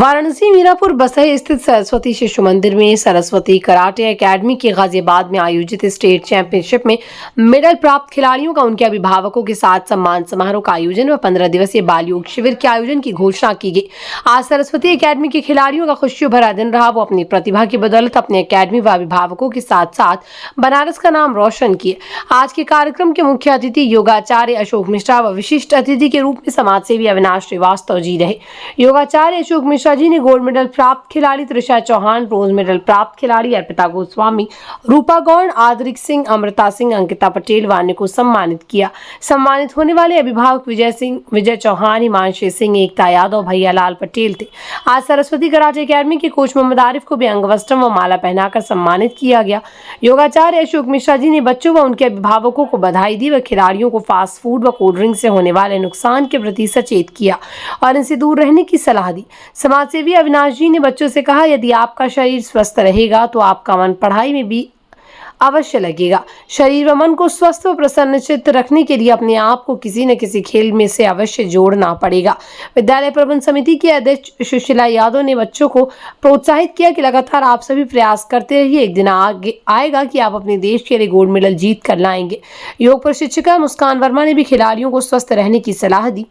वाराणसी मीरापुर बसई स्थित सरस्वती शिशु मंदिर में सरस्वती कराटे एकेडमी के गाजियाबाद में आयोजित स्टेट चैंपियनशिप में मेडल प्राप्त खिलाड़ियों का उनके अभिभावकों के साथ सम्मान समारोह का आयोजन व 15 दिवसीय बाल योग शिविर के आयोजन की घोषणा की गई। आज सरस्वती एकेडमी के खिलाड़ियों का खुशियों भरा दिन रहा। वो अपनी प्रतिभा की बदौलत अपने एकेडमी व अभिभावकों के साथ साथ बनारस का नाम रोशन किए। आज के कार्यक्रम के मुख्य अतिथि योगाचार्य अशोक मिश्रा व विशिष्ट अतिथि के रूप में समाज सेवी अविनाश श्रीवास्तव जी रहे। योगाचार्य अशोक मिश्रा जी ने गोल्ड मेडल प्राप्त खिलाड़ी त्रिशा चौहान, ब्रोंज मेडल प्राप्त खिलाड़ी अर्पिता गोस्वामी, रूपा गौड़, आदरिक सिंह, अमृता सिंह, अंकिता पटेल व अन्य को सम्मानित किया। सम्मानित होने वाले अभिभावक विजय सिंह, विजय चौहान, हिमांशु सिंह, एकता यादव, भैया लाल पटेल थे। आज सरस्वती कराटे एकेडमी के कोच मोहम्मद आरिफ को भी अंगवस्त्रम व माला पहनाकर सम्मानित किया गया। योगाचार्य अशोक मिश्रा जी ने बच्चों व उनके अभिभावकों को बधाई दी व खिलाड़ियों को फास्ट फूड व कोल्ड ड्रिंक से होने वाले नुकसान के प्रति सचेत किया और इनसे दूर रहने की सलाह दी। समाज सेवी अविनाश जी ने बच्चों से कहा, यदि आपका शरीर स्वस्थ रहेगा तो आपका मन पढ़ाई में भी अवश्य लगेगा। शरीर व मन को स्वस्थ व प्रसन्नचित्त रखने के लिए अपने आप को किसी न किसी खेल में से अवश्य जोड़ना पड़ेगा। विद्यालय प्रबंध समिति की अध्यक्ष सुशीला यादव ने बच्चों को प्रोत्साहित किया कि लगातार आप सभी प्रयास करते रहिए, एक दिन आगे आएगा कि आप अपने देश के लिए गोल्ड मेडल जीत कर लाएंगे। योग प्रशिक्षिका मुस्कान वर्मा ने भी खिलाड़ियों को स्वस्थ रहने की सलाह दी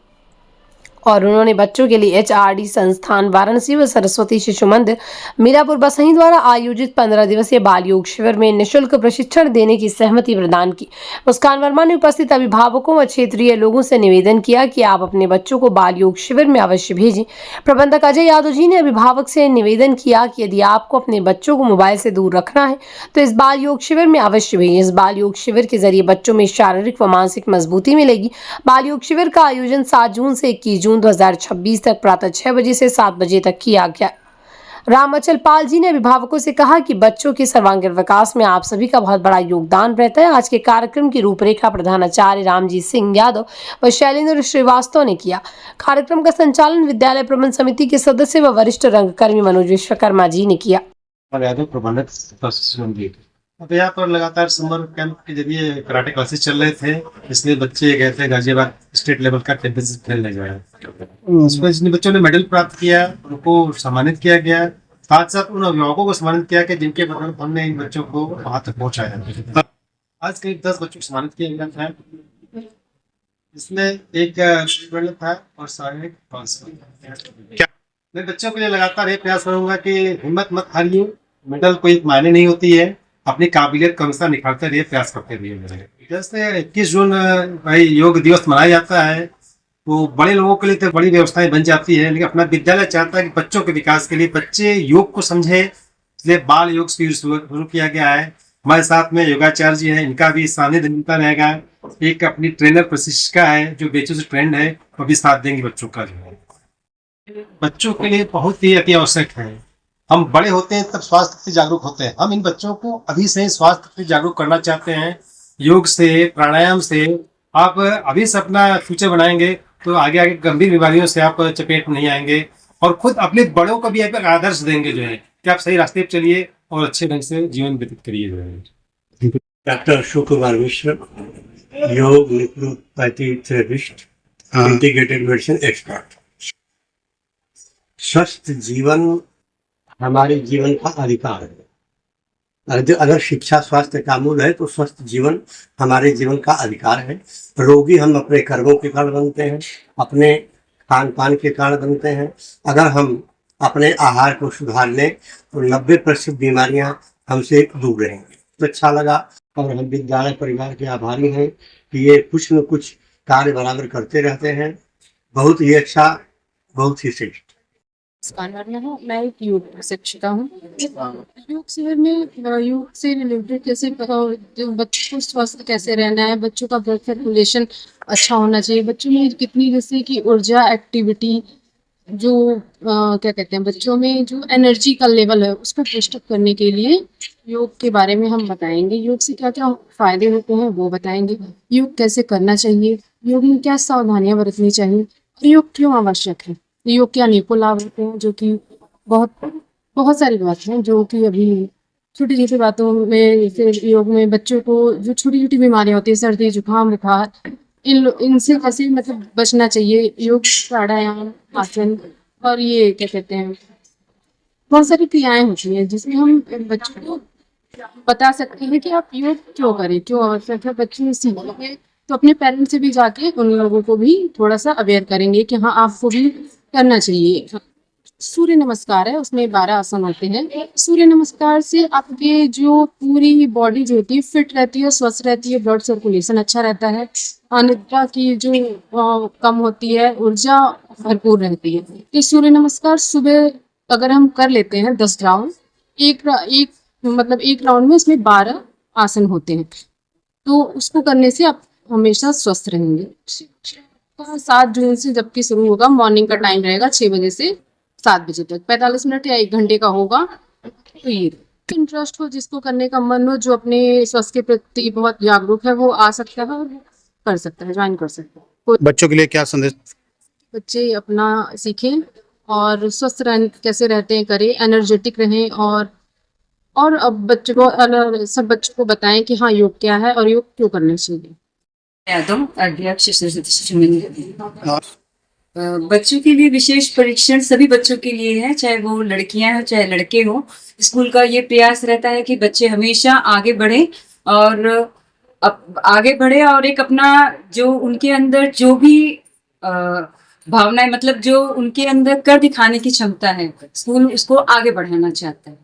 और उन्होंने बच्चों के लिए HRD संस्थान वाराणसी व सरस्वती शिशु मंदिर मीरापुर बसई द्वारा आयोजित 15 दिवसीय बाल योग शिविर में निःशुल्क प्रशिक्षण देने की सहमति प्रदान की। मुस्कान वर्मा ने उपस्थित अभिभावकों व क्षेत्रीय लोगों से निवेदन किया कि आप अपने बच्चों को बाल योग शिविर में अवश्य भेजें। प्रबंधक अजय यादव जी ने अभिभावक से निवेदन किया कि यदि आपको अपने बच्चों को मोबाइल से दूर रखना है तो इस बाल योग शिविर में अवश्य भेजें। इस बाल योग शिविर के जरिए बच्चों में शारीरिक व मानसिक मजबूती मिलेगी। बाल योग शिविर का आयोजन 7 जून से 21 जून 2026 तक प्रातः 6 बजे से 7 बजे तक किया गया। रामअचल पाल जी ने अभिभावकों से कहा कि बच्चों के सर्वांगीण विकास में आप सभी का बहुत बड़ा योगदान रहता है। आज के कार्यक्रम की रूपरेखा प्रधानाचार्य रामजी सिंह यादव व शैलेंद्र श्रीवास्तव ने किया। कार्यक्रम का संचालन विद्यालय प्रबंध समिति के सदस्य व वरिष्ठ रंगकर्मी मनोज विश्वकर्मा जी ने किया। अब यहाँ पर लगातार समर कैंप के जरिए कराटे क्लासेस चल रहे थे, इसलिए बच्चे गए थे गाजियाबाद स्टेट लेवल का चैंपियनशिप खेलने गए। उसमें जिन बच्चों ने मेडल प्राप्त किया उनको सम्मानित किया गया, साथ साथ उन अभिभावकों को सम्मानित किया कि जिनके बदौलत हमने इन बच्चों को वहां तक पहुंचाया। आज करीब 10 बच्चों को सम्मानित किया गया था, इसमें एक मेडल था और 5.5 मैं बच्चों के लिए लगातार ये प्रयास करूंगा कि हिम्मत मत हारिए, मेडल कोई मायने नहीं होती है, अपनी काबिलियत को हमेशा निखारते रहिए, प्रयास करते रहिए। जैसे 21 जून भाई योग दिवस मनाया जाता है, तो बड़े लोगों के लिए तो बड़ी व्यवस्थाएं बन जाती है, लेकिन अपना विद्यालय चाहता है कि बच्चों के विकास के लिए बच्चे योग को समझे, इसलिए बाल योग शुरू किया गया है। हमारे साथ में योगाचार्य जी हैं, इनका भी सानिध्य मिलता रहेगा। एक अपनी ट्रेनर प्रशिक्षिका है जो बच्चों से ट्रेंड है, वो भी साथ देंगे बच्चों का। जो है बच्चों के लिए बहुत ही अति आवश्यक है। हम बड़े होते हैं तब स्वास्थ्य प्रति जागरूक होते हैं, हम इन बच्चों को अभी से स्वास्थ्य प्रति जागरूक करना चाहते हैं। योग से, प्राणायाम से आप अभी से अपना फ्यूचर बनाएंगे तो आगे आगे गंभीर बीमारियों से आप चपेट में नहीं आएंगे और खुद अपने बड़ों को भी आप आदर्श देंगे जो है कि आप सही रास्ते पर चलिए और अच्छे ढंग से जीवन व्यतीत करिए। जो है डॉक्टर अशोक कुमार मिश्र, योग naturopathy therapist, integrated medicine expert. स्वस्थ जीवन हमारे जीवन का अधिकार है। अगर शिक्षा स्वास्थ्य का मूल है तो स्वस्थ जीवन हमारे जीवन का अधिकार है। रोगी हम अपने कर्मों के कारण बनते हैं, अपने खान पान के कारण बनते हैं। अगर हम अपने आहार को सुधार लें तो 90% बीमारियां हमसे दूर रहेंगी। तो अच्छा लगा और हम विद्यालय परिवार के आभारी हैं कि ये कुछ न कुछ कार्य बराबर करते रहते हैं। बहुत ही अच्छा, बहुत ही श्रेष्ठ। मुस्कान वर्मा हूँ, मैं एक योग प्रशिक्षिका हूँ। योग शिविर में योग से रिलेटेड जैसे बच्चों को स्वस्थ कैसे रहना है, बच्चों का ब्लड सर्कुलेशन अच्छा होना चाहिए, बच्चों में कितनी जैसे कि ऊर्जा, एक्टिविटी, जो क्या कहते हैं बच्चों में जो एनर्जी का लेवल है उसको बूस्ट अप करने के लिए योग के बारे में हम बताएंगे। योग से क्या क्या फायदे होते हैं वो बताएंगे, योग कैसे करना चाहिए, योग में क्या सावधानियां बरतनी चाहिए और योग क्यों आवश्यक है, योग के अनेकों लाभ होते हैं जो कि बहुत सारी बातें हैं जो कि अभी छोटी छोटी बातों में। जैसे योग में बच्चों को जो छोटी छोटी बीमारियां होती है, सर्दी, जुकाम, बुखार, इनसे कैसे मतलब बचना चाहिए। योग, प्राणायाम, आसन और ये क्या कहते हैं, बहुत सारी क्रियाएं होती हैं जिसमें हम बच्चों को बता सकते हैं कि आप योग क्यों करें, क्यों आवश्यक है। बच्चे सीखेंगे तो अपने पेरेंट्स से भी जाके उन लोगों को भी थोड़ा सा अवेयर करेंगे कि हाँ आपको भी करना चाहिए। सूर्य नमस्कार है, उसमें 12 आसन होते हैं। सूर्य नमस्कार से आपके जो पूरी बॉडी जो होती है फिट रहती है, स्वस्थ रहती है, ब्लड सर्कुलेशन अच्छा रहता है, अनिद्रा की जो कम होती है, ऊर्जा भरपूर रहती है। तो सूर्य नमस्कार सुबह अगर हम कर लेते हैं 10 राउंड, एक राउंड में उसमें 12 आसन होते हैं, तो उसको करने से आप हमेशा स्वस्थ रहेंगे। 7 जून से जबकि शुरू होगा, मॉर्निंग का टाइम रहेगा 6 बजे से 7 बजे तक, 45 मिनट या 1 घंटे का होगा। तो ये इंटरेस्ट हो, जिसको करने का मन हो, जो अपने स्वास्थ्य के प्रति बहुत जागरूक है, वो आ सकता है और कर सकता है, ज्वाइन कर सकता है। कोई बच्चों के लिए क्या संदेश? बच्चे अपना सीखें और स्वस्थ कैसे रहते हैं करें, एनर्जेटिक रहें, और अब बच्चों को सब बच्चों को बताएं कि हाँ योग क्या है और योग क्यों करना चाहिए। यादव अध्यक्ष सरस्वती शिशु मंदिर। बच्चों के लिए विशेष परीक्षण सभी बच्चों के लिए है, चाहे वो लड़कियां हो चाहे लड़के हो। स्कूल का ये प्रयास रहता है कि बच्चे हमेशा आगे बढ़े और एक अपना जो उनके अंदर जो भी भावनाएं, मतलब जो उनके अंदर कर दिखाने की क्षमता है, स्कूल उसको आगे बढ़ाना चाहता है।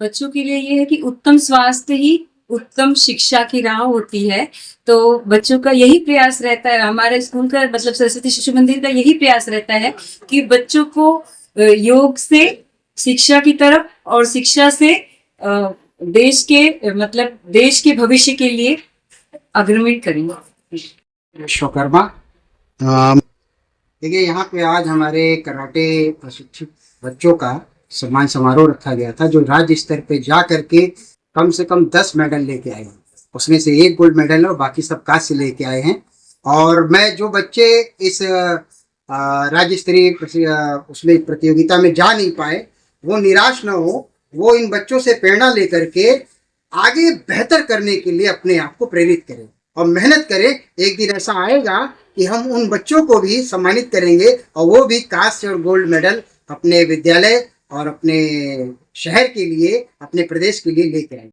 बच्चों के लिए ये है कि उत्तम स्वास्थ्य ही उत्तम शिक्षा की राह होती है। तो बच्चों का यही प्रयास रहता है, हमारे स्कूल का मतलब सरस्वती शिशु मंदिर का यही प्रयास रहता है कि बच्चों को योग से शिक्षा की तरफ और शिक्षा से देश के भविष्य के लिए अग्रणी करेंगे। विश्वकर्मा। देखिए, यहाँ पे आज हमारे कराटे प्रशिक्षित बच्चों का सम्मान समारोह रखा गया था, जो राज्य स्तर पे जा करके कम से कम 10 मेडल लेके आए हैं। उसमें से 1 गोल्ड मेडल है और बाकी सब कांस्य लेके आए हैं। और मैं जो बच्चे इस राज्य स्तरीय उसमें प्रतियोगिता में जा नहीं पाए, वो निराश न हो, वो इन बच्चों से प्रेरणा लेकर के आगे बेहतर करने के लिए अपने आप को प्रेरित करें और मेहनत करें। एक दिन ऐसा आएगा कि हम उन बच्चों को भी सम्मानित करेंगे और वो भी कांस्य और गोल्ड मेडल अपने विद्यालय और अपने शहर के लिए, अपने प्रदेश के लिए लेकर आएंगे।